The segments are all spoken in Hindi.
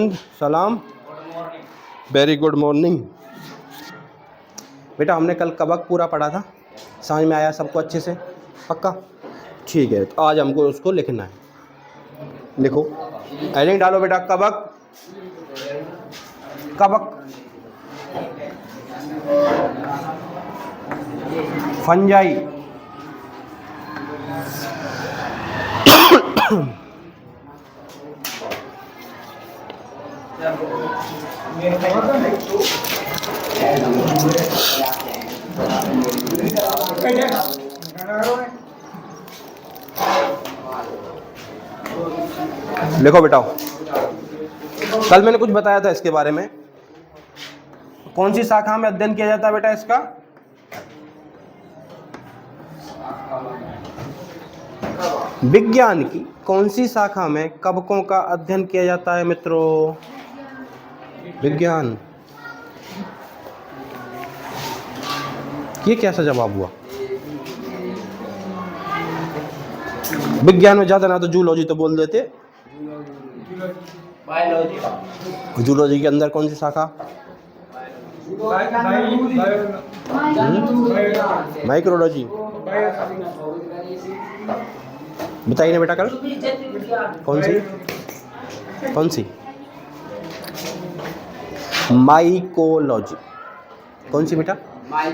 आनंद, सलाम, वेरी गुड मॉर्निंग। बेटा हमने कल कबक पूरा पढ़ा था, समझ में आया सबको अच्छे से? पक्का? ठीक है, तो आज हमको उसको लिखना है। लिखो, हेडिंग डालो बेटा, कबक। कबक फंजाई, लिखो बेटा। कल मैंने कुछ बताया था इसके बारे में। कौन सी शाखा में अध्ययन किया जाता है बेटा इसका? विज्ञान की कौन सी शाखा में कवकों का अध्ययन किया जाता है मित्रों? विज्ञान। ये कैसा जवाब हुआ? विज्ञान में ज्यादा ना तो जूलॉजी तो बोल देते। जूलॉजी के अंदर कौन सी शाखा? माइक्रोलॉजी। बताइए ना बेटा कल कौन सी? कौन सी? माइकोलॉजी। कौन सी बेटा?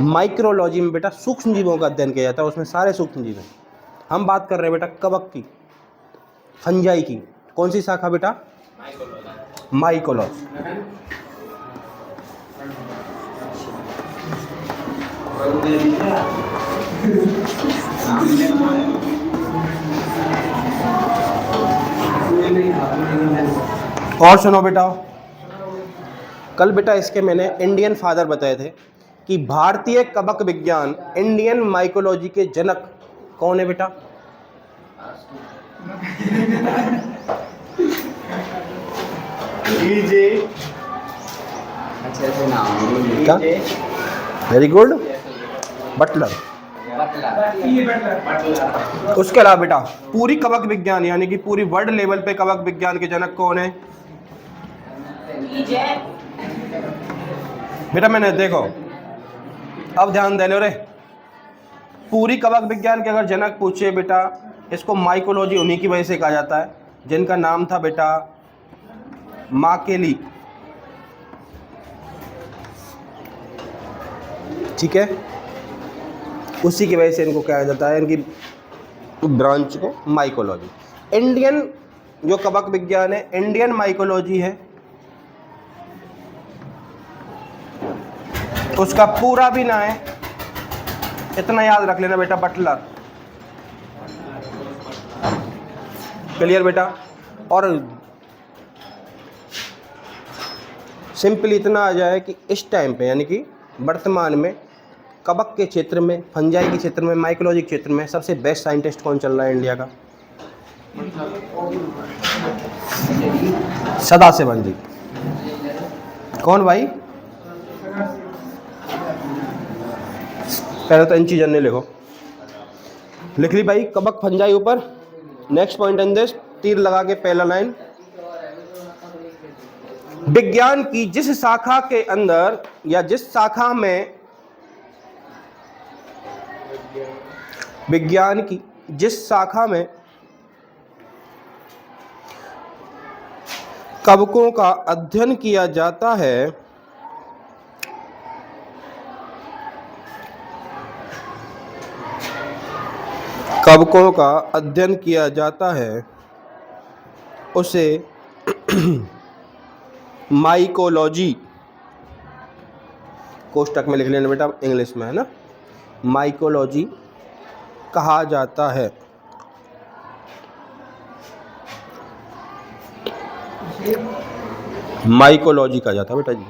माइक्रोलॉजी में बेटा सूक्ष्म जीवों का अध्ययन किया जाता है, उसमें सारे सूक्ष्म जीव हैं। हम बात कर रहे हैं बेटा कवक की, फंजाई की। कौन सी शाखा बेटा? माइकोलॉजी। और सुनो बेटा, कल बेटा इसके मैंने इंडियन फादर बताए थे कि भारतीय कवक विज्ञान, इंडियन माइकोलॉजी के जनक कौन है बेटा? क्या? Very good, butler. उसके अलावा बेटा पूरी कवक विज्ञान यानी कि पूरी वर्ल्ड लेवल पे कवक विज्ञान के जनक कौन है बेटा? मैंने देखो, अब ध्यान दे लो रे। पूरी कवक विज्ञान के अगर जनक पूछे बेटा, इसको माइकोलॉजी उन्हीं की वजह से कहा जाता है जिनका नाम था बेटा माकेली। ठीक है, उसी की वजह से इनको कहा जाता है, इनकी ब्रांच को माइकोलॉजी। इंडियन जो कवक विज्ञान है, इंडियन माइकोलॉजी है, उसका पूरा भी ना है, इतना याद रख लेना बेटा, बटलर। क्लियर बेटा? और सिंपली इतना आ जाए कि इस टाइम पे यानी कि वर्तमान में कवक के क्षेत्र में, फंजाई के क्षेत्र में, माइकोलॉजी के क्षेत्र में सबसे बेस्ट साइंटिस्ट कौन चल रहा है इंडिया का? सदाशिवन जी। कौन भाई? पहले तो इन चीज़ों ने लिखो, लिख ली भाई कवक फंजाई ऊपर। नेक्स्ट पॉइंट इन दिस, तीर लगा के पहला लाइन, विज्ञान की जिस शाखा के अंदर या जिस शाखा में, विज्ञान की जिस शाखा में कवकों का अध्ययन किया जाता है, कवकों का अध्ययन किया जाता है, उसे माइकोलॉजी, कोष्टक में लिख लेना बेटा, इंग्लिश में है ना, माइकोलॉजी कहा जाता है। माइकोलॉजी कहा जाता है बेटा जी।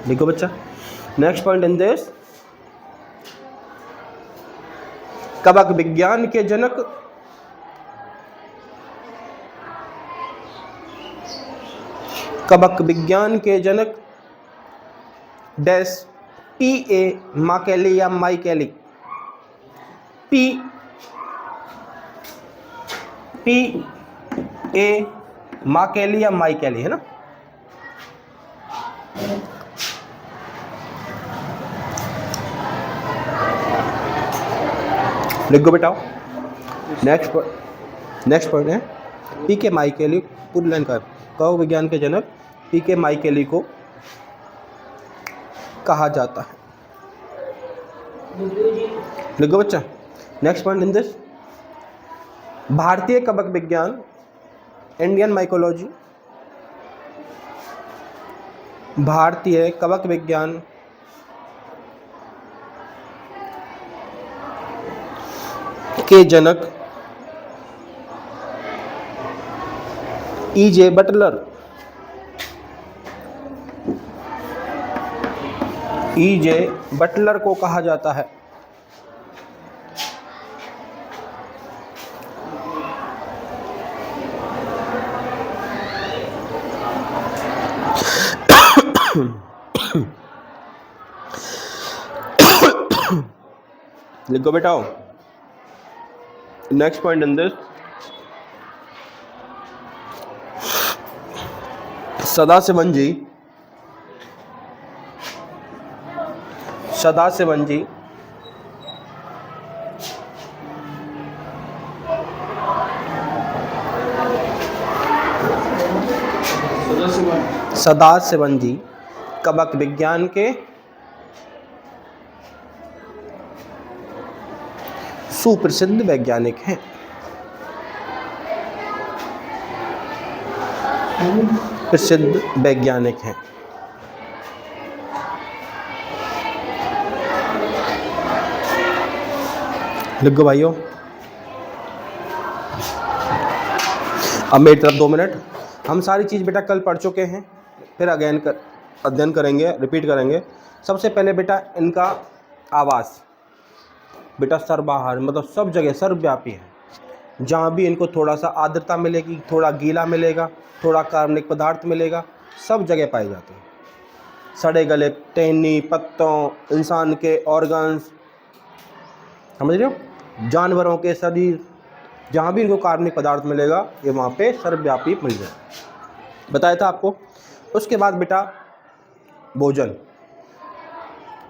देखो बच्चा, नेक्स्ट पॉइंट इन दिस, कवक विज्ञान के जनक, कवक विज्ञान के जनक डैश P.A. माकेली या माइकेली, P.A. माकेली या माइकेली है ना। लिख गो बेटा। नेक्स्ट पॉइंट है पीके माइकेली, पूरी लाइन का कव विज्ञान के जनक पीके माइकेली को कहा जाता है। लिख गो बच्चा। नेक्स्ट पॉइंट इन दिस, भारतीय कवक विज्ञान, इंडियन माइकोलॉजी, भारतीय कवक विज्ञान के जनक E.J. Buttler, E.J. बटलर को कहा जाता है। लिखो बेटा। Next point in this, Sadashivan ji, Sadashivan ji Sadashivan ji कवक विज्ञान के सुप्रसिद्ध वैज्ञानिक हैं। प्रसिद्ध वैज्ञानिक हैं। लिख गो भाइयों। अब मेरी तरफ 2 मिनट। हम सारी चीज़ बेटा कल पढ़ चुके हैं, फिर अध्ययन करेंगे, रिपीट करेंगे। सबसे पहले बेटा इनका आवास बेटा सर्वबाहर, मतलब सब जगह सर्वव्यापी है। जहाँ भी इनको थोड़ा सा आर्द्रता मिलेगी, थोड़ा गीला मिलेगा, थोड़ा कार्बनिक पदार्थ मिलेगा, सब जगह पाए जाते हैं। सड़े गले, टहनी, पत्तों, इंसान के ऑर्गन्स, समझ रहे हो, जानवरों के शरीर, जहाँ भी इनको कार्बनिक पदार्थ मिलेगा ये वहाँ पे सर्वव्यापी मिल जाए, बताया था आपको। उसके बाद बेटा भोजन।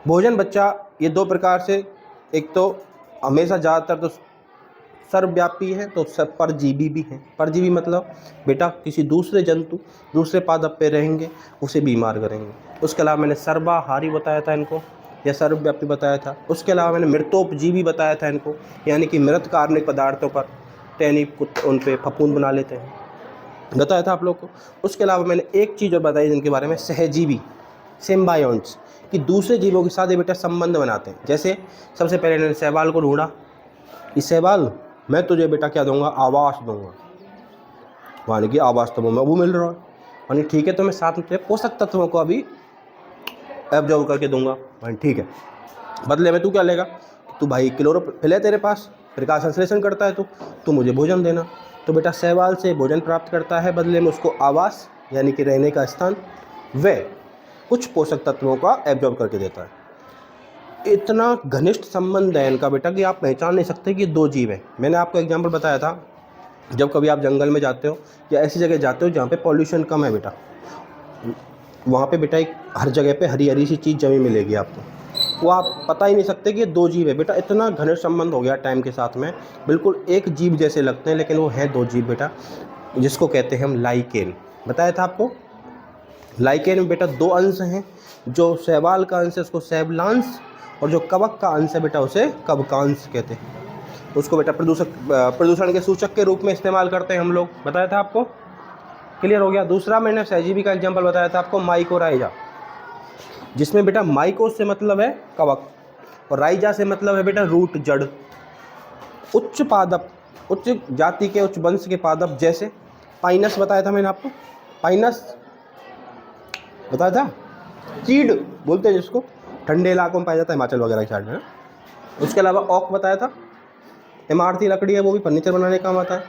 भोजन बच्चा ये 2 प्रकार से, एक तो हमेशा ज़्यादातर तो सर्वव्यापी है, तो सब परजीवी भी हैं। परजीवी मतलब बेटा किसी दूसरे जंतु, दूसरे पादप पे रहेंगे, उसे बीमार करेंगे। उसके अलावा मैंने सर्वाहारी बताया था इनको, या सर्वव्यापी बताया था। उसके अलावा मैंने मृतोपजीवी बताया था इनको, यानी कि मृत कार्बनिक पदार्थों पर टहनी उन पे फफूंद बना लेते हैं, बताया था आप लोग को। उसके अलावा मैंने एक चीज़ और बताई जिनके बारे में, सहजीवी, सिम्बायोन्ट्स, कि दूसरे जीवों के साथ ये बेटा संबंध बनाते हैं। जैसे सबसे पहले मैंने शैवाल को ढूंढा, इस शैवाल मैं तुझे बेटा क्या दूंगा, आवास दूंगा, यानी कि आवास तो वो मिल रहा है, यानी ठीक है, तो मैं साथ में पोषक तत्वों को अभी एब्जॉर्ब करके दूंगा, यानी ठीक है। बदले में तू क्या लेगा, तू भाई क्लोरोफिल है तेरे पास, प्रकाश संश्लेषण करता है तू मुझे भोजन देना। तो बेटा शैवाल से भोजन प्राप्त करता है, बदले में उसको आवास यानी कि रहने का स्थान, व कुछ पोषक तत्वों का एब्जॉर्ब करके देता है। इतना घनिष्ठ संबंध है इनका बेटा कि आप पहचान नहीं सकते कि 2 जीव हैं। मैंने आपको एग्जांपल बताया था, जब कभी आप जंगल में जाते हो या ऐसी जगह जाते हो जहाँ पे पॉल्यूशन कम है बेटा, वहाँ पे बेटा एक हर जगह पे हरी हरी सी चीज़ जमी मिलेगी आपको, वो आप पता ही नहीं सकते कि ये 2 जीव है बेटा। इतना घनिष्ठ संबंध हो गया टाइम के साथ में, बिल्कुल एक जीव जैसे लगते हैं, लेकिन वो हैं 2 जीव बेटा, जिसको कहते हैं हम लाइकेन। बताया था आपको। लाइकेन में बेटा 2 अंश हैं, जो शैवाल का अंश है उसको शैवलांश, और जो कवक का अंश है बेटा उसे कवकांश कहते हैं। उसको बेटा प्रदूषण के सूचक के रूप में इस्तेमाल करते हैं हम लोग, बताया था आपको। क्लियर हो गया। दूसरा मैंने सहजीवी का एग्जांपल बताया था आपको, माइकोराइजा, जिसमें बेटा माइको से मतलब है कवक और राइजा से मतलब है बेटा रूट, जड़। उच्च पादप, उच्च जाति के, उच्च वंश के पादप, जैसे पाइनस बताया था मैंने आपको, पाइनस बताया था, चीड़ बोलते हैं जिसको, ठंडे इलाकों में पाया जाता है, हिमाचल वगैरह की साइड में। उसके अलावा ऑक बताया था, इमारती लकड़ी है, वो भी फर्नीचर बनाने का काम आता है।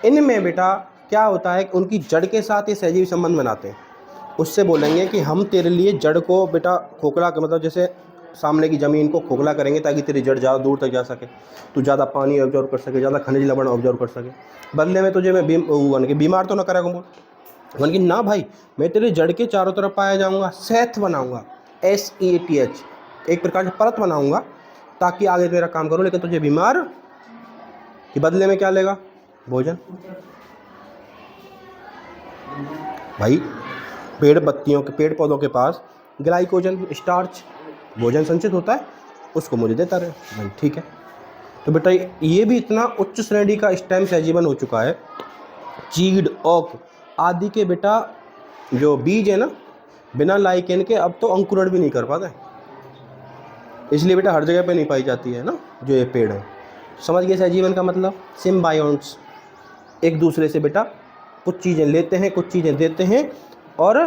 इनमें बेटा क्या होता है कि उनकी जड़ के साथ ये सहजीवी संबंध बनाते हैं। उससे बोलेंगे कि हम तेरे लिए जड़ को बेटा खोखला, मतलब जैसे सामने की ज़मीन को खोखला करेंगे ताकि तेरी जड़ ज़्यादा दूर तक जा सके, तू ज़्यादा पानी ऑब्जर्व कर सके, ज़्यादा खनिज लवण ऑब्जर्व कर सके। बदले में तुझे मैं बीमार तो ना करा कहूँगा, कि ना भाई मैं तेरे जड़ के चारों तरफ पाया जाऊँगा, सेथ बनाऊँगा, SEATH, एक प्रकार की परत बनाऊँगा ताकि आगे तेरा काम करूँ। लेकिन तुझे बीमार कि बदले में क्या लेगा? भोजन। भाई पेड़ पौधों के पास ग्लाइकोजन, स्टार्च, भोजन संचित होता है, उसको मुझे देता रहे भाई, ठीक है। तो बेटा ये भी इतना उच्च श्रेणी का स्टेम सहजीवन हो चुका है, चीड़, ओक आदि के बेटा जो बीज है ना, बिना लाइकेन के अब तो अंकुरण भी नहीं कर पाता है, इसलिए बेटा हर जगह पे नहीं पाई जाती है ना जो ये पेड़ है। समझ गए सहजीवन का मतलब? सिम्बायोन्ट्स, एक दूसरे से बेटा कुछ चीज़ें लेते हैं, कुछ चीज़ें देते हैं और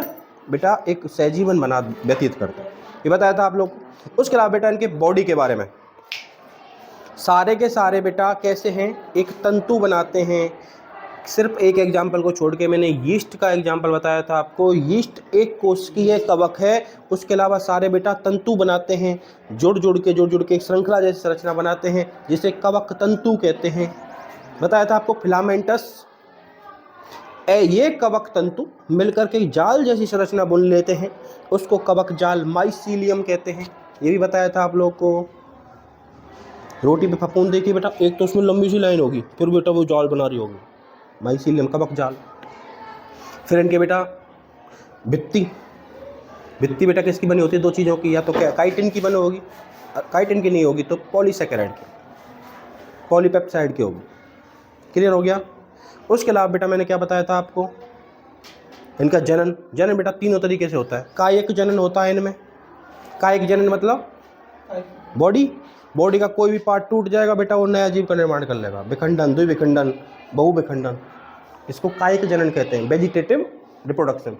बेटा एक सहजीवन बना व्यतीत करते हैं। ये बताया था आप लोग को। उसके अलावा बेटा इनके बॉडी के बारे में, सारे के सारे बेटा कैसे हैं? एक तंतु बनाते हैं। सिर्फ एक एग्जाम्पल को छोड़ के मैंने यीस्ट का एग्जाम्पल बताया था आपको। यीस्ट एक कोशिकीय कवक है, उसके अलावा सारे बेटा तंतु बनाते हैं, जुड़ जुड़ के एक श्रृंखला जैसी संरचना बनाते हैं जिसे कवक तंतु कहते हैं। बताया था आपको फिलामेंटस, ये कवक तंतु मिलकर के जाल जैसी संरचना बुन लेते हैं, उसको कवक जाल माइसीलियम कहते हैं। ये भी बताया था आप लोग को। रोटी पे फफूंद देखिए बेटा, एक तो उसमें लंबी सी लाइन होगी, फिर बेटा वो जाल बना रही होगी, माइसीलियम कवक जाल। फिर इनके बेटा भित्ति बेटा किसकी बनी होती है? दो चीज़ों की, या तो क्या काइटिन की बनी होगी, काइटिन की नहीं होगी तो पॉलीसेकेराइड की, पॉलीपेप्साइड की होगी। क्लियर हो गया? उसके अलावा बेटा मैंने क्या बताया था आपको? इनका जनन बेटा तीनों तरीके से होता है। कायिक जनन होता है इनमें। कायिक जनन मतलब बॉडी का कोई भी पार्ट टूट जाएगा बेटा, वो नया जीव का निर्माण कर लेगा। विखंडन, द्विविखंडन, बहुविखंडन, इसको कायिक जनन कहते हैं, वेजिटेटिव रिप्रोडक्शन।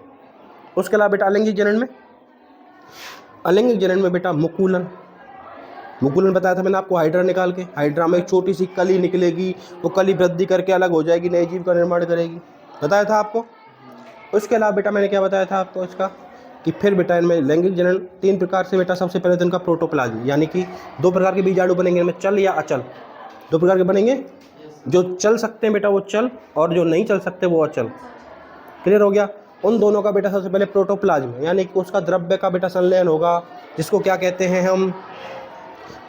उसके अलावा बेटा अलैंगिक जनन में बेटा मुकुलन बताया था मैंने आपको, हाइड्रा निकाल के, हाइड्रा में एक छोटी सी कली निकलेगी, वो कली वृद्धि करके अलग हो जाएगी, नए जीव का निर्माण करेगी, बताया था आपको। उसके अलावा बेटा मैंने क्या बताया था आपको इसका, कि फिर बेटा इनमें लैंगिक जनन 3 प्रकार से बेटा। सबसे पहले तो इनका प्रोटोप्लाज्म, यानी कि 2 प्रकार के बीजाणु बनेंगे इनमें, चल या अचल। 2 प्रकार के बनेंगे, जो चल सकते हैं बेटा वो चल, और जो नहीं चल सकते वो अचल। क्लियर हो गया? उन दोनों का बेटा सबसे पहले प्रोटोप्लाज्म, यानी कि उसका द्रव्य का बेटा संलयन होगा, जिसको क्या कहते हैं हम?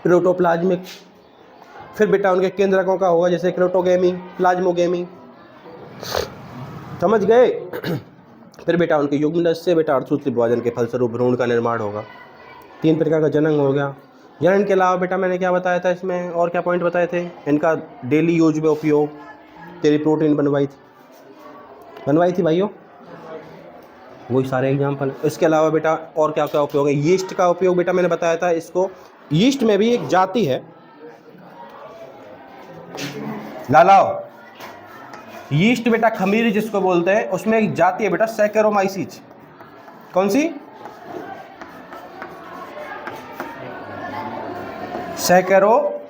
प्रोटोप्लाज्मिक। फिर बेटा उनके केंद्रकों का होगा, जैसे क्रोटोगेमी, प्लाज्मोगेमी। समझ गए? फिर बेटा उनके युग्मनज से बेटा अर्धसूत्रीय विभाजन के फलस्वरूप भ्रूण का निर्माण होगा। 3 प्रकार का जनन हो गया। जनन के अलावा बेटा मैंने क्या बताया था इसमें, और क्या पॉइंट बताए थे? इनका डेली यूज में उपयोग, तेरी प्रोटीन बनवाई थी भाइयों, वही सारे एग्जाम्पल। इसके अलावा बेटा और क्या क्या उपयोग है? यीस्ट का उपयोग बेटा मैंने बताया था इसको। यीस्ट में भी एक जाति है, लालाओ यीस्ट बेटा, खमीर जिसको बोलते हैं, उसमें एक जाति है बेटा सैकेरोमाइसीज। कौन सी? सैकेरो।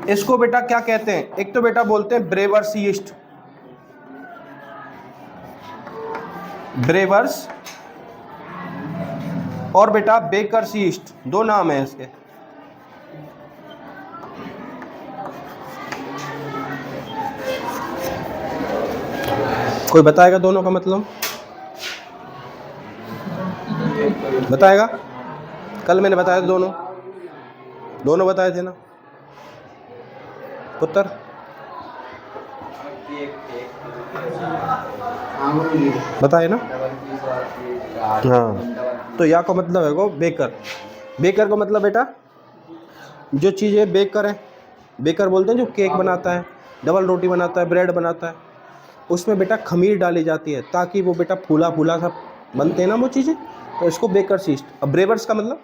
इसको बेटा क्या कहते हैं? एक तो बेटा बोलते हैं ब्रेवर्स यीस्ट, ब्रेवर्स, और बेटा बेकर्स यीस्ट, 2 नाम है इसके। कोई बताएगा दोनों का मतलब? बताएगा? कल मैंने बताया था दोनों बताए थे ना पुत्र? बताए ना? हाँ, तो या का मतलब है वो बेकर का मतलब बेटा जो चीज़ें बेकर है, बेकर बोलते हैं जो केक बनाता है, डबल रोटी बनाता है, ब्रेड बनाता है, उसमें बेटा खमीर डाली जाती है ताकि वो बेटा फूला सा बनते हैं ना वो चीज़ें, तो इसको बेकर्स यीस्ट। अब ब्रेवर्स का मतलब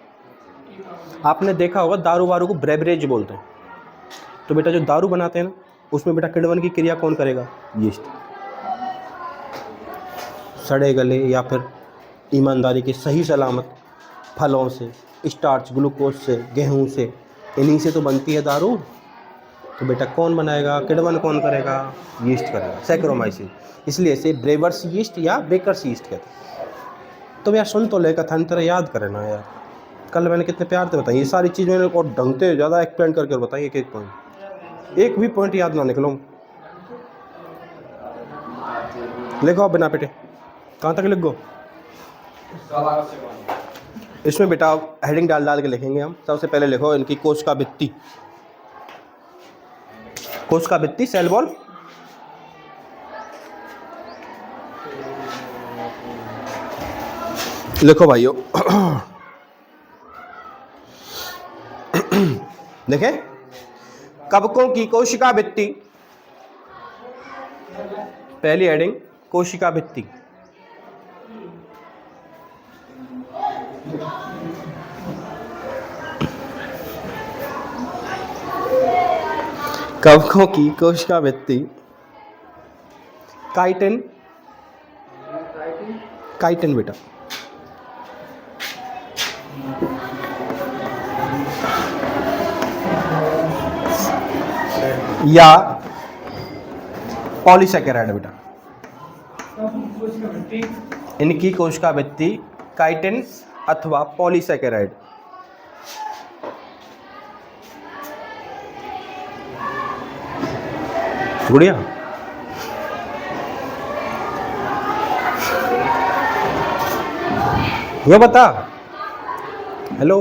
आपने देखा होगा, दारू वारू को ब्रेवरेज बोलते हैं। तो बेटा जो दारू बनाते हैं ना, उसमें बेटा किण्वन की क्रिया कौन करेगा? यीस्ट। सड़े गले या फिर ईमानदारी के सही सलामत फलों से, स्टार्च, ग्लूकोज से, गेहूं से, इन्हीं से तो बनती है दारू। तो बेटा कौन बनाएगा? किण्वन कौन करेगा? यीस्ट करेगा, सैकेरोमाइसीस। इसलिए इसे ब्रेवर्स यीस्ट या बेकर्स यीस्ट कहते हैं। तो यार सुन तो ले, कथांतर याद करे ना यार। कल मैंने कितने प्यार से बताई ये सारी चीज़, मैंने और ढंग से ज़्यादा एक्सप्लेन करके बताई एक एक पॉइंट, एक भी पॉइंट याद ना निकलो। लिखो बिना पिटे, कहाँ तक लिख गो। इसमें बेटा हेडिंग डाल डाल के लिखेंगे हम। सबसे पहले लिखो इनकी कोशिका भित्ति, कोशिका भित्ति सेल वॉल। लिखो भाइयों देखें, कवकों की कोशिका भित्ति, पहली हेडिंग कोशिका भित्ति। कवकों की कोशिका भित्ति काइटिन, काइटिन बेटा, या पॉलीसैकेराइड बेटा, इनकी कोशिका भित्ति काइटिन अथवा पॉलीसैकेराइड। गुड़िया ये बता, हेलो,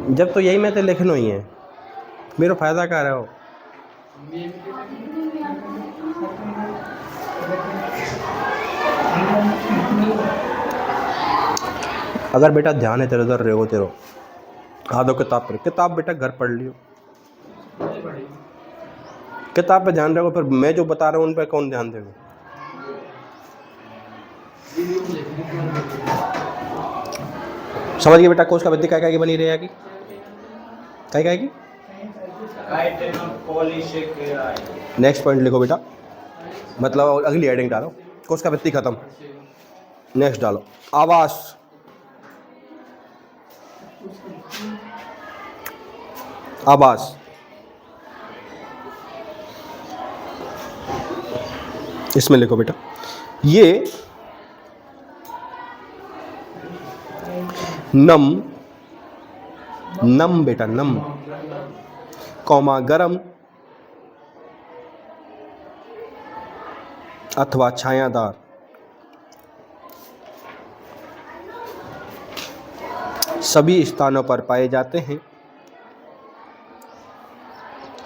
जब तो यही मैं तो लिखना ही है, मेरा फायदा कर रहे हो। अगर बेटा ध्यान है तेरे उधर रहो तेरो आधो किताब पर, किताब बेटा घर पढ़ लियो, किताब पे ध्यान रखो, फिर मैं जो बता रहा हूँ उन पर कौन ध्यान देगा। समझ गए बेटा, कोशिका भित्ति काय काय की बनी रहेगी, काय काय की। नेक्स्ट पॉइंट लिखो बेटा, मतलब अगली हेडिंग डालो, कोशिका भित्ति खत्म, नेक्स्ट डालो आवास। आवास इसमें लिखो बेटा, ये नम, नम बेटा नम, कौमा गरम अथवा छायादार सभी स्थानों पर पाए जाते हैं,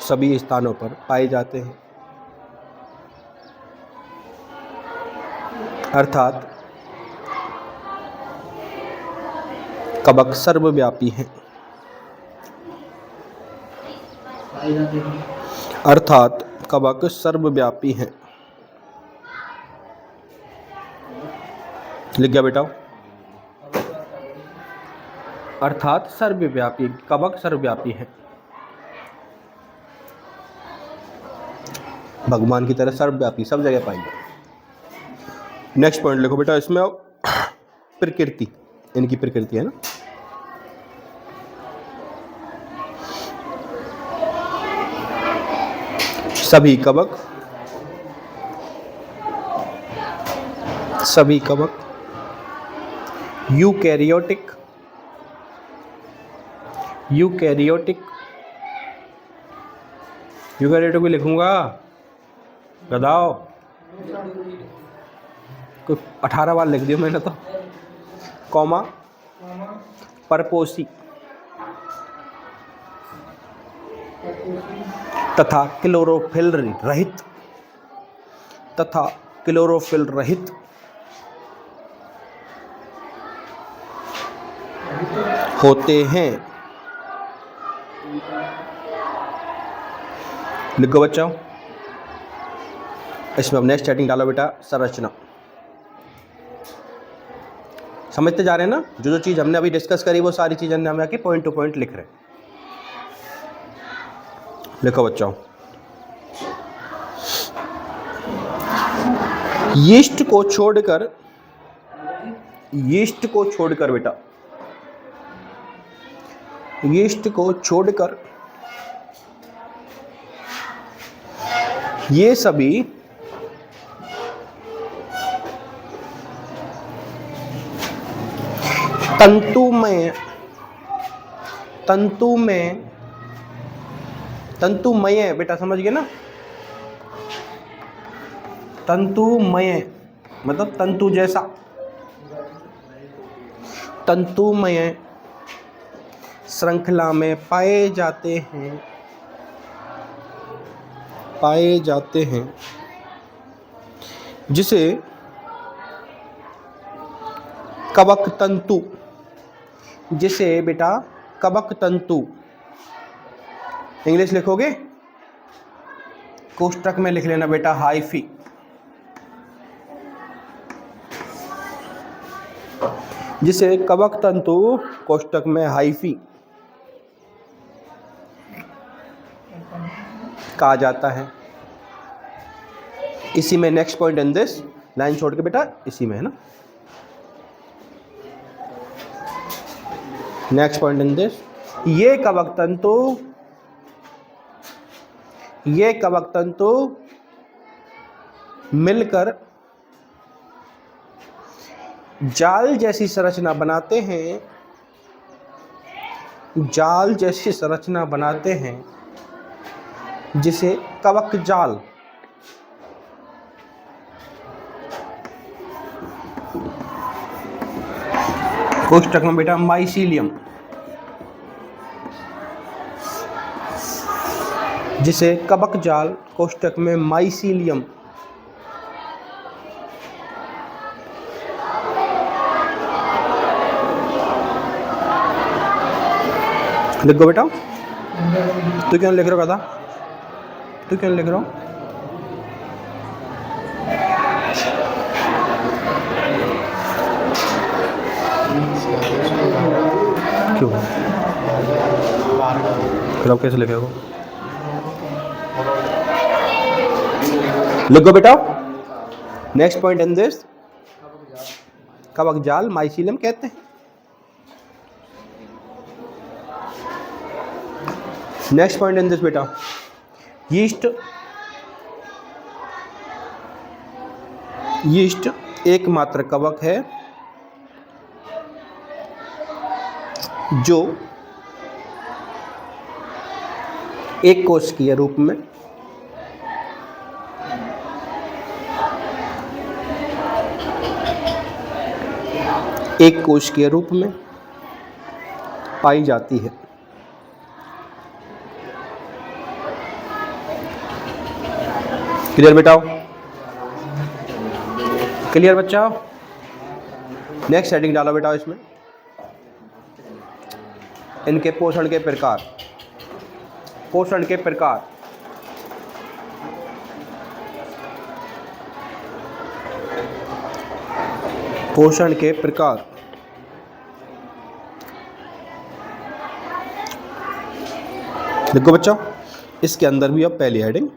सभी स्थानों पर पाए जाते हैं, अर्थात कवक सर्वव्यापी हैं, अर्थात कवक सर्वव्यापी हैं। लिख गया बेटा, अर्थात सर्वव्यापी, कवक सर्वव्यापी है, भगवान की तरह सर्वव्यापी, सब जगह पाएंगे। नेक्स्ट पॉइंट लिखो बेटा, इसमें प्रकृति, इनकी प्रकृति है ना, सभी कवक, सभी कवक यूकैरियोटिक, यूकैरियोटिक, यूकैरियोटिक भी लिखूंगा गदाओ, कोई 18 बार लिख दिया मैंने तो, कॉमा परपोसी तथा क्लोरोफिल रहित, तथा क्लोरोफिल रहित होते हैं। लिखो बच्चों, इसमें अब नेक्स्ट हेडिंग डालो बेटा, संरचना। समझते जा रहे हैं ना, जो जो चीज़ हमने अभी डिस्कस करी वो सारी चीज़ें हम आके पॉइंट टू पॉइंट लिख रहे हैं। लिखो बच्चों, यीस्ट को छोड़कर, यीस्ट को छोड़कर बेटा, यीस्ट को छोड़कर ये सभी तंतुमय तंतुमय बेटा समझ गए ना, तंतुमय मतलब तंतु जैसा, तंतुमय श्रृंखला में पाए जाते हैं जिसे कवक तंतु, जिसे बेटा कवक तंतु, इंग्लिश लिखोगे कोष्टक में लिख लेना बेटा हाइफी, जिसे कवक तंतु कोष्टक में हाइफी कहा जाता है। इसी में next point in this, line छोड़ के बेटा इसी में है ना, नेक्स्ट पॉइंट इन दिस, ये कवक तंतु मिलकर जाल जैसी संरचना बनाते हैं, जिसे कवक जाल कोष्टक में बेटा माइसीलियम, जिसे कवक जाल कोष्टक में माइसीलियम लिख गो बेटा। तू क्यों लिख रहा हो, तू क्यों लिख रहा हो? क्यों फिर आप कैसे लिखेगा? लिखो बेटा। नेक्स्ट पॉइंट इन दिस, कवक जाल माइसीलियम कहते हैं। नेक्स्ट पॉइंट इन दिस बेटा, यीस्ट एकमात्र कवक है जो एक कोशिकीय रूप में पाई जाती है। क्लियर बेटा? क्लियर बच्चा? नेक्स्ट हेडिंग डालो बेटा इसमें, इनके पोषण के प्रकार। पोषण के प्रकार, पोषण के प्रकार। देखो बच्चों, इसके अंदर भी अब पहली हेडिंग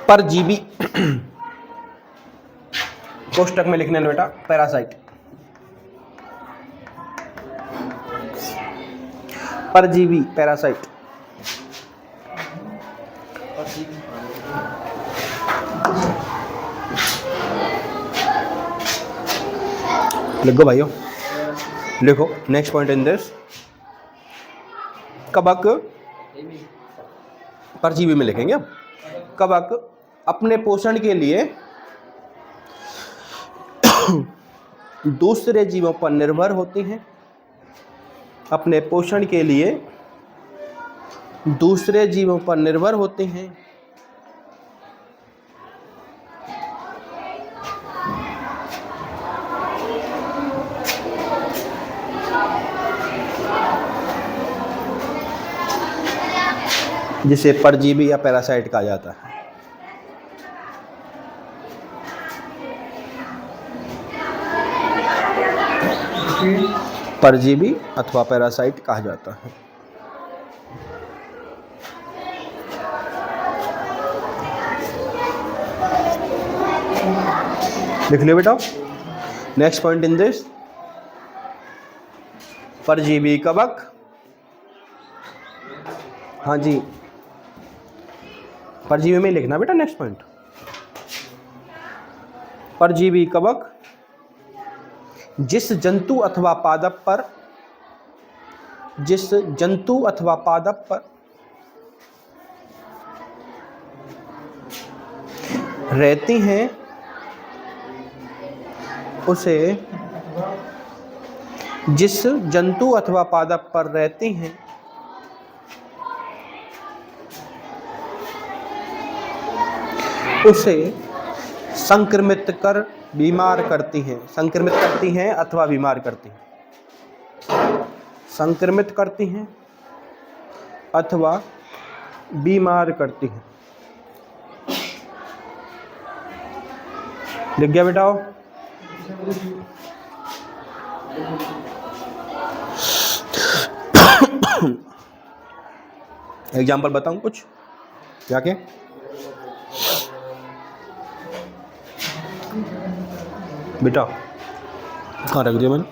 परजीवी, कोष्टक में लिखने बेटा पैरासाइट। परजीवी पैरासाइट, लिखो भाइयों, लिखो। नेक्स्ट पॉइंट इन दिस, कवक, परजीवी में लिखेंगे अब। कवक अपने पोषण के लिए दूसरे जीवों पर निर्भर होती हैं। अपने पोषण के लिए दूसरे जीवों पर निर्भर होते हैं। जिसे परजीवी या पैरासाइट कहा जाता है। परजीवी अथवा पैरासाइट कहा जाता है। लिख लियो बेटा। नेक्स्ट पॉइंट इन दिस, परजीवी कवक, हाँ जी परजीवी में लिखना बेटा। नेक्स्ट पॉइंट, परजीवी कवक जिस जंतु अथवा पादप पर जिस जंतु अथवा पादप पर रहती हैं उसे जिस जंतु अथवा पादप पर रहती हैं उसे संक्रमित कर बीमार करती हैं। संक्रमित करती हैं अथवा बीमार करती हैं। संक्रमित करती हैं अथवा बीमार करती हैं। लिख गया बेटा? एग्जाम्पल बताऊं कुछ जाके? बेटा कहाँ रख दिया मैंने?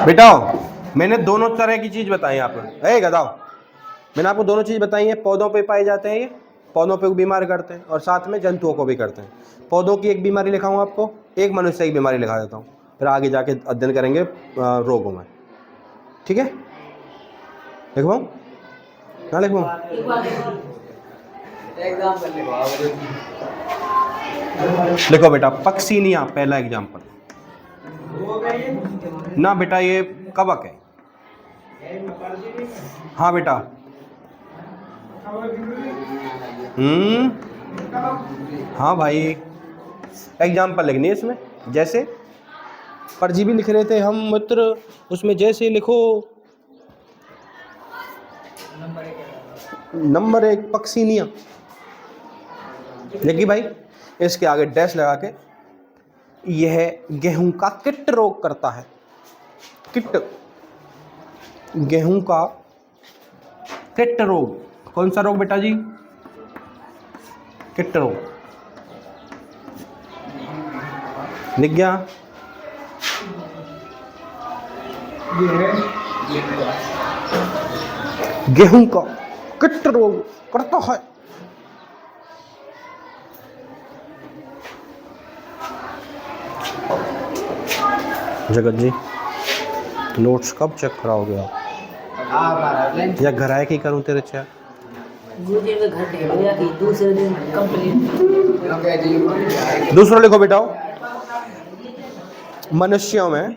बेटा मैंने दोनों तरह की चीज बताई आपको। ए गधाओ, मैंने आपको दोनों चीज बताई है। पौधों पे पाए जाते हैं, ये पौधों पे बीमार करते हैं और साथ में जंतुओं को भी करते हैं। पौधों की एक बीमारी लिखाऊंगा आपको, एक मनुष्य की बीमारी लिखा देता हूँ, फिर आगे जाके अध्ययन करेंगे रोगों में। ठीक है? लिखवाऊं ना लिखवाऊं? लिखो बेटा, पक्सीनिया पहला एग्जाम्पल। ना बेटा ये कवक है। हाँ बेटा। हाँ भाई, एग्जाम्पल लिखनी है इसमें। जैसे परजीवी लिख रहे थे हम मित्र, उसमें जैसे लिखो नंबर 1 पक्सीनिया। देखिए भाई, इसके आगे डैश लगा के, यह गेहूं का किट रोग करता है। किट, गेहूं का किट रोग। कौन सा रोग बेटा जी? किट रोग। लिख गया? गेहूं का किट रोग करता है। जगत जी नोट्स कब चेक कराओगे आप? या घर आए कि करूं तेरे चाह? दूसरा लिखो बेटा। मनुष्यों में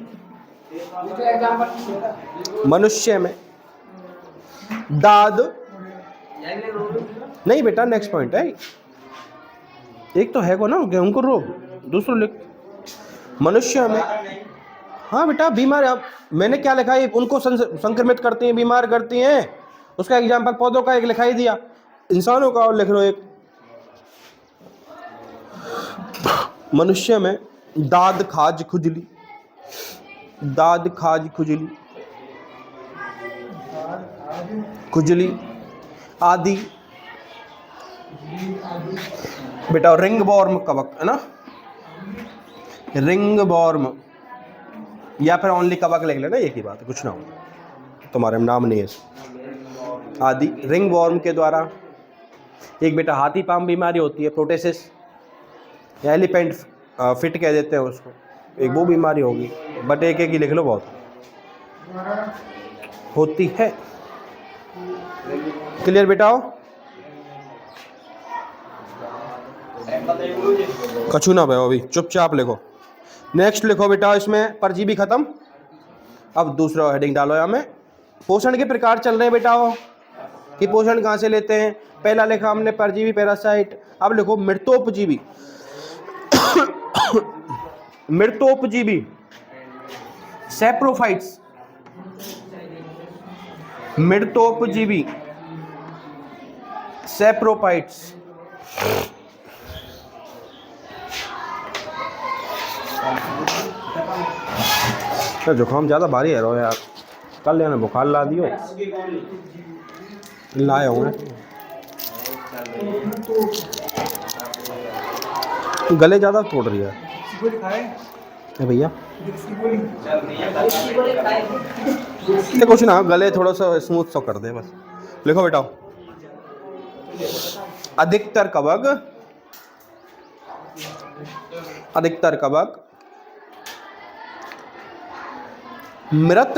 दाद नहीं बेटा, नेक्स्ट पॉइंट है। एक तो है को ना गेहूं को रोग, दूसरा लिख मनुष्यों में। हाँ बेटा, बीमार। अब मैंने क्या लिखा है? उनको संक्रमित करती हैं, बीमार करती हैं। उसका एग्जाम्पल पौधों का एक लिखा ही दिया, इंसानों का और लिख लो एक। मनुष्य में दाद खाज खुजली, दाद खाज खुजली, खुजली आदि। बेटा रिंगवॉर्म कवक है ना, रिंगवॉर्म, या फिर ओनली कवक लिख लेना, एक ही बात है, कुछ ना हो, तुम्हारे नाम नहीं है। आदि रिंगवॉर्म के द्वारा। एक बेटा हाथी पाम बीमारी होती है, प्रोटेसिस, या एलिफेंट फिट कह देते हैं उसको, एक वो बीमारी होगी। बट एक एक ही लिख लो, बहुत होती है। क्लियर बेटा? हो कछु ना भाई, अभी चुपचाप लिखो। नेक्स्ट लिखो बेटा, इसमें परजीवी खत्म। अब दूसरा हेडिंग डालो यहाँ में। पोषण के प्रकार चल रहे हैं बेटा, हो कि पोषण कहाँ से लेते हैं। पहला लिखा हमने परजीवी, पैरासाइट। अब लिखो मृतोपजीवी। मृतोपजीवी सैप्रोफाइट्स, मृतोपजीवी सैप्रोफाइट्स। जुकाम ज़्यादा भारी है रो यार, कल यार बुखार ला दियो, लाए होंगे। गले ज़्यादा तोड़ रही है। भैया ये कुछ ना, गले थोड़ा सा स्मूथ सा कर दे बस। लिखो बेटा, अधिकतर कवक मृत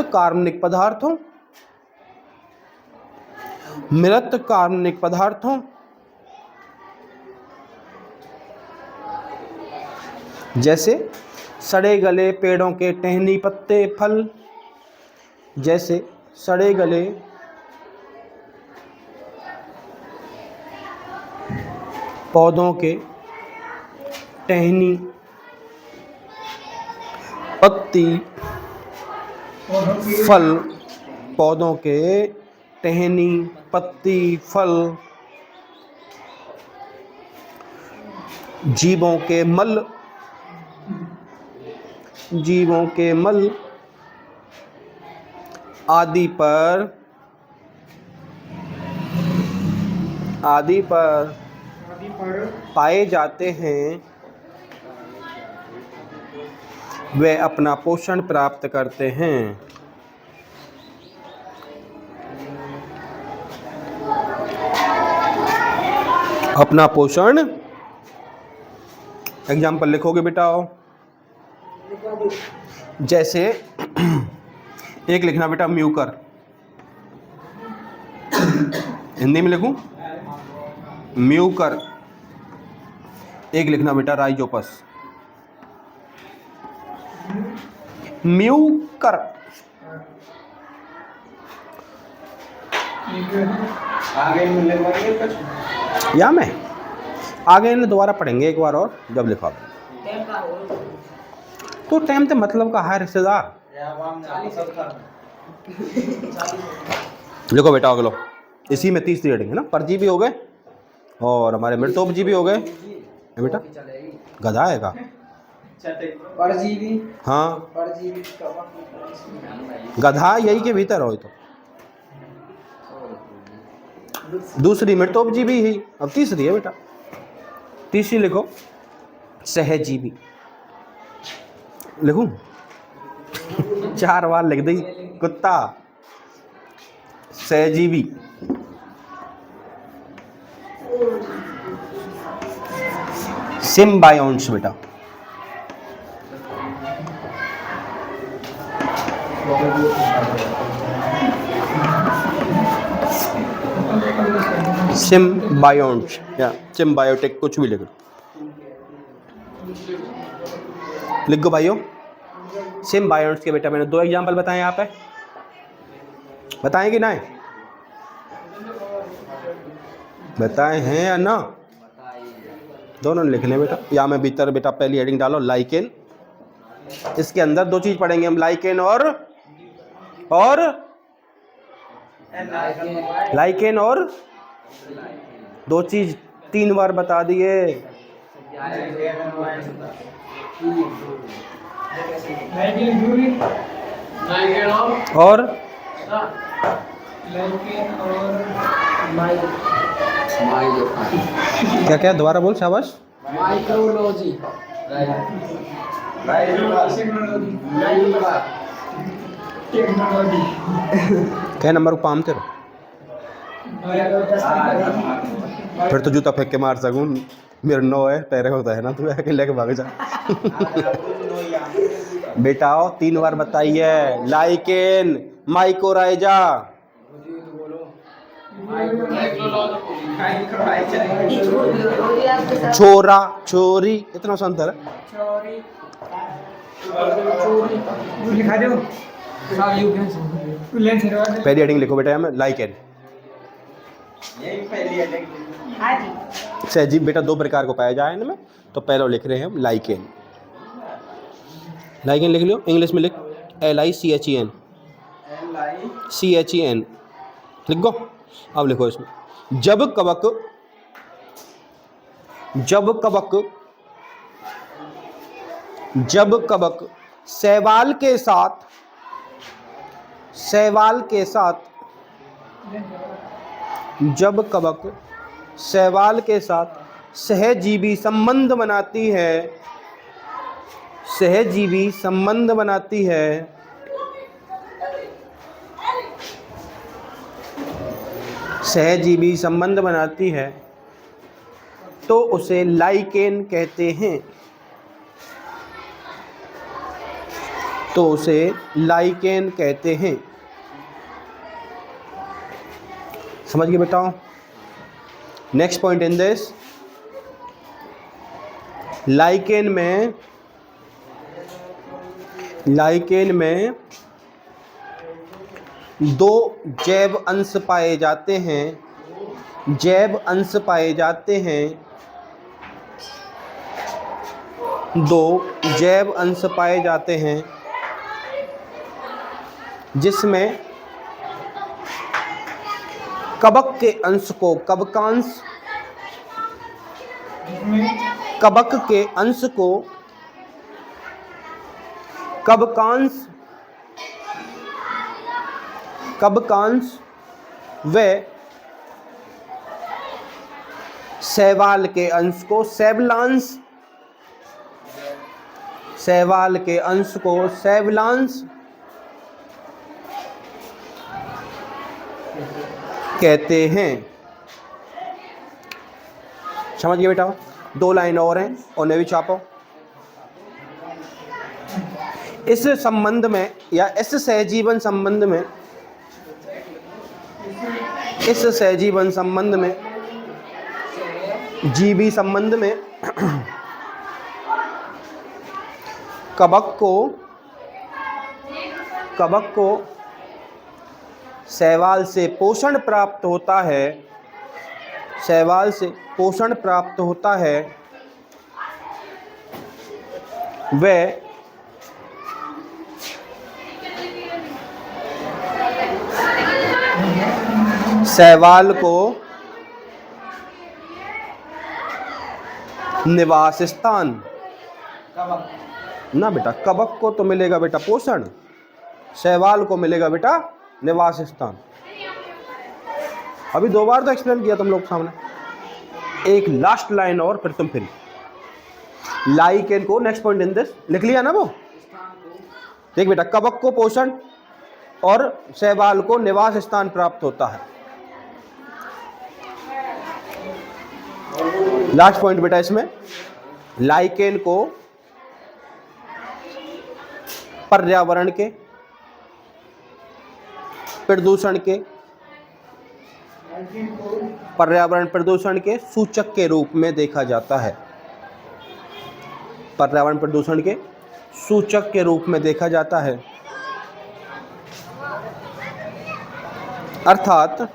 कार्बनिक पदार्थों जैसे सड़े गले पेड़ों के टहनी पत्ते फल, जैसे सड़े गले पौधों के टहनी पत्ती फल, पौधों के टहनी पत्ती फल, जीवों के मल आदि पर पाए जाते हैं, वे अपना पोषण प्राप्त करते हैं। अपना पोषण, एग्जाम्पल लिखोगे बेटा, जैसे एक लिखना बेटा म्यूकर, हिंदी में लिखूं म्यूकर। एक लिखना बेटा राइजोपस, म्यूकर। या मैं आगे इन्हें दोबारा पढ़ेंगे एक बार और जब लिखा तो टाइम तो मतलब का है रिश्तेदार। लिखो बेटा अगलो, इसी में 30 रीडिंग है ना, परजी भी हो गए और हमारे मृतोप जी भी हो गए बेटा। गधा है का परजीवी, हाँ परजीवी गधा यही के भीतर हो। तो दूसरी मृतोप जी भी ही, अब तीसरी है बेटा। तीसरी लिखो सहजीवी, लिखूं 4 बार लिख दी कुत्ता। सहजीवी, सिम्बायोन्ट्स बेटा, सिम्बायोन्ट्स या सिम्बायोटिक, कुछ भी लिख लो। लिख गो भाइयों, सिम्बायोन्ट्स के बेटा मैंने 2 एग्जाम्पल बताए यहाँ पे, बताएं कि ना? बताए हैं या ना? दोनों लिखने बेटा। या में भीतर बेटा पहली हेडिंग डालो लाइकेन, इसके अंदर 2 चीज पढ़ेंगे हम, लाइकेन और लाइकेन और 2 चीज 3 बार बता दिए। और क्या क्या दोबारा बोल शाबाश। माइक्रोलॉजी, क्या नंबर को पाम तेरो, फिर तो जूता फेंक के मार सकूं। मेरा 9 है, पैरे होता है ना, तू आके लेके भाग जा। बेटा 3 बार बताइए, लाइकेन, माइकोराइजा, छोरा छोरी, इतना सा अंतर है। पहली हेडिंग लिखो बेटा में लाइकेन। सहजीव बेटा 2 प्रकार को पाया जाए इनमें, तो पहले लिख रहे हैं हम लाइकेन। लाइकेन लिख लो, इंग्लिश में लिख LICHEN, CHEN लिख गो। अब लिखो इसमें, जब कवक शैवाल के साथ सहजीवी संबंध बनाती है, सहजीवी संबंध बनाती है, सहजीवी संबंध बनाती है तो उसे लाइकेन कहते हैं, तो उसे लाइकेन कहते हैं। समझ गए बेटा? Next point in this, lichen में दो जैव अंश पाए जाते हैं, जैव अंश पाए जाते हैं, दो जैव अंश पाए जाते हैं जिसमें कवक के अंश को कवकांश, कवक के अंश को कवकांश, कवकांश व शैवाल के अंश को शैवलांश, शैवाल के अंश को शैवलांश कहते हैं। समझ गए बेटा? 2 लाइन और हैं और ने भी छापो। इस संबंध में या इस सहजीवन संबंध में, इस सहजीवन संबंध में, जीवी संबंध में कवक को शैवाल से पोषण प्राप्त होता है, शैवाल से पोषण प्राप्त होता है, व शैवाल को निवास स्थान, ना बेटा कवक को तो मिलेगा बेटा पोषण, शैवाल को मिलेगा बेटा निवास स्थान। अभी 2 बार तो एक्सप्लेन किया तुम लोग सामने। एक लास्ट लाइन और फिर तुम फिर लाइकेन को, नेक्स्ट पॉइंट इन दिस लिख लिया ना वो? देख बेटा, कवक को पोषण और शैवाल को निवास स्थान प्राप्त होता है। लास्ट पॉइंट बेटा इसमें, लाइकेन को पर्यावरण के प्रदूषण के, पर्यावरण प्रदूषण के सूचक के रूप में देखा जाता है, पर्यावरण प्रदूषण के सूचक के रूप में देखा जाता है। अर्थात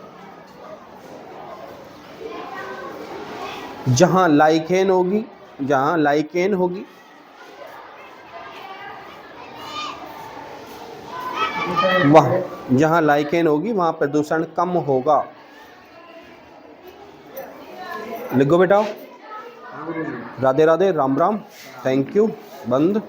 जहां लाइकेन होगी, जहां लाइकेन होगी वहाँ, जहाँ लाइकेन होगी वहाँ प्रदूषण कम होगा। लिखो बेटा। राधे राधे, राम राम, थैंक यू, बंद।